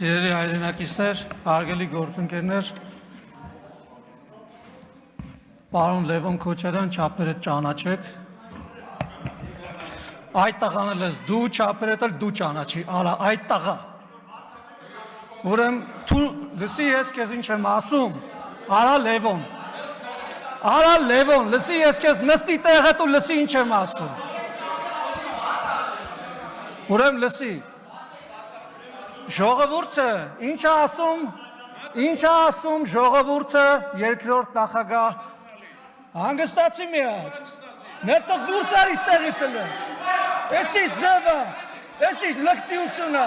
Սիրելի հայրենակիցներ, հարգելի գործընկերներ, պարոն Լևոն Քոչարյան, չափերդ ճանաչեք։ Այդ տղան էլ ես դու, չափերդ էլ դու ճանաչի, ալա, այդ տղա։ Ուրեմն դու լսի ես քեզ ինչ եմ ասում, արա Լևոն, լսի ես քեզ նստի տեղը դու լսի ինչ եմ ասում։ Ուրեմն լսի։ Ժողովուրդը ինչ ասում ժողովուրդը երկրորդ նախագահ հանգստացի մի հատ ներտող դուրս արի ստեղից էլ էս ինչ ձևը էս ինչ լկտիությունը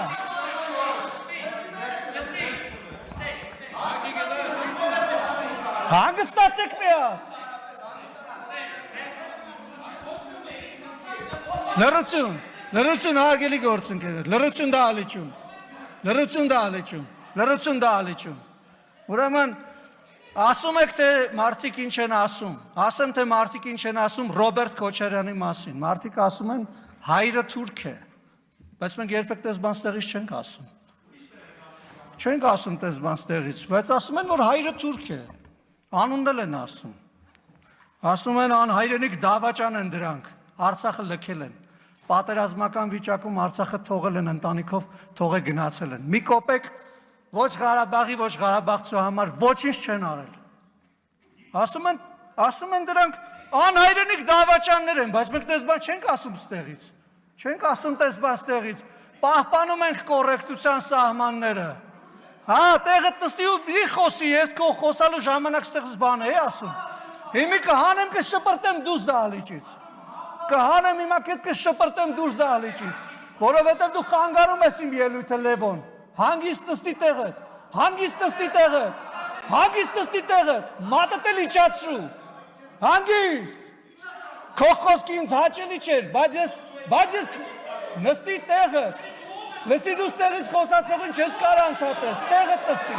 հանգստացեք մի հատ լրություն հարգելի գործընկերներ լրություն դա ալիչում ուրեմն ասում եք թե մարդիկ ինչ են ասում ասեմ թե մարդիկ ինչ են ասում Ռոբերտ Քոչարյանի մասին մարդիկ ասում են հայրը թուրք է բայց մենք երբեք տես բան ստեղից չենք ասում տես բան ստեղից բայց ասում են որ հայրը թուրք է անունն էլ են ասում են անհայրենիք դավաճան են դրանք Արցախը լքել են պատերազմական վիճակում Արցախը թողել են ընտանիքով թողե գնացել են մի կոպեկ ոչ Ղարաբաղի ոչ Ղարաբաղցու համար ոչինչ չեն արել ասում են դրանք անհայրենիք դավաճաններ են բայց մենք տես բան չենք ասում ստեղից պահպանում ենք կոռեկտության սահմանները հա տեղը նստի ու մի խոսի ես քո խոսալու ժամանակ ստեղից բան է ասում հիմի կհանեմ կշպրտեմ դուրս դալիճից կհանեմ հիմա քեզ կշպրտեմ դուրս դալիճից որովհետև դու խանգարում ես իմ ելույթը Լևոն հանգիստ նստի տեղդ մատդ էլ իջացրու հանգիստ քո խոսքը ինձ հաճելի չէր բայց ես նստի տեղդ լսի դու տեղից խոսացողին չես կարող ընդհատես տեղդ նստի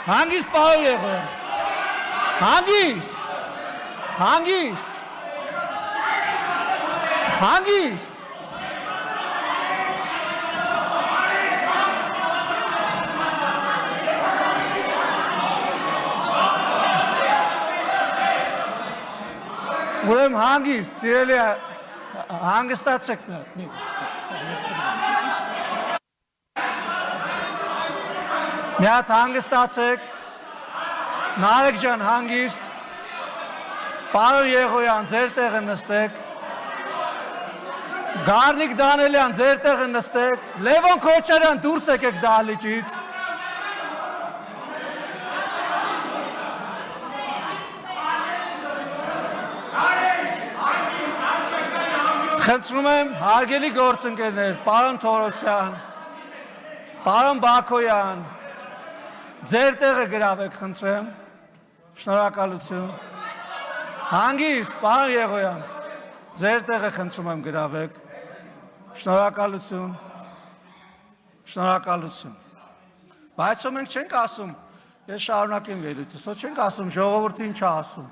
հանգիստ պարոն Եղոյան հանգիստ Ուրեմն հանգիստ, սիրելի հանգստացեք մի հատ հանգստացեք Նարեկ ջան հանգիստ պարոն Եղոյան ձեր տեղը նստեք Գառնիկ Դանելյան ձեր տեղը նստեք Լևոն Քոչարյան դուրս եկեք դահլիճից Խնդրում եմ հարգելի գործընկերներ, պարոն Թորոսյան, պարոն Բաքոյան, ձեր տեղը գրավեք, խնդրեմ, շնորհակալություն, հանգիստ, պարոն Եղոյան, ձեր տեղը խնդրում եմ գրավեք, շնորհակալություն, բայց մենք չենք ասում, ես շարունակեմ ելույթս, չենք ասում ժողովուրդը ինչ է ասում,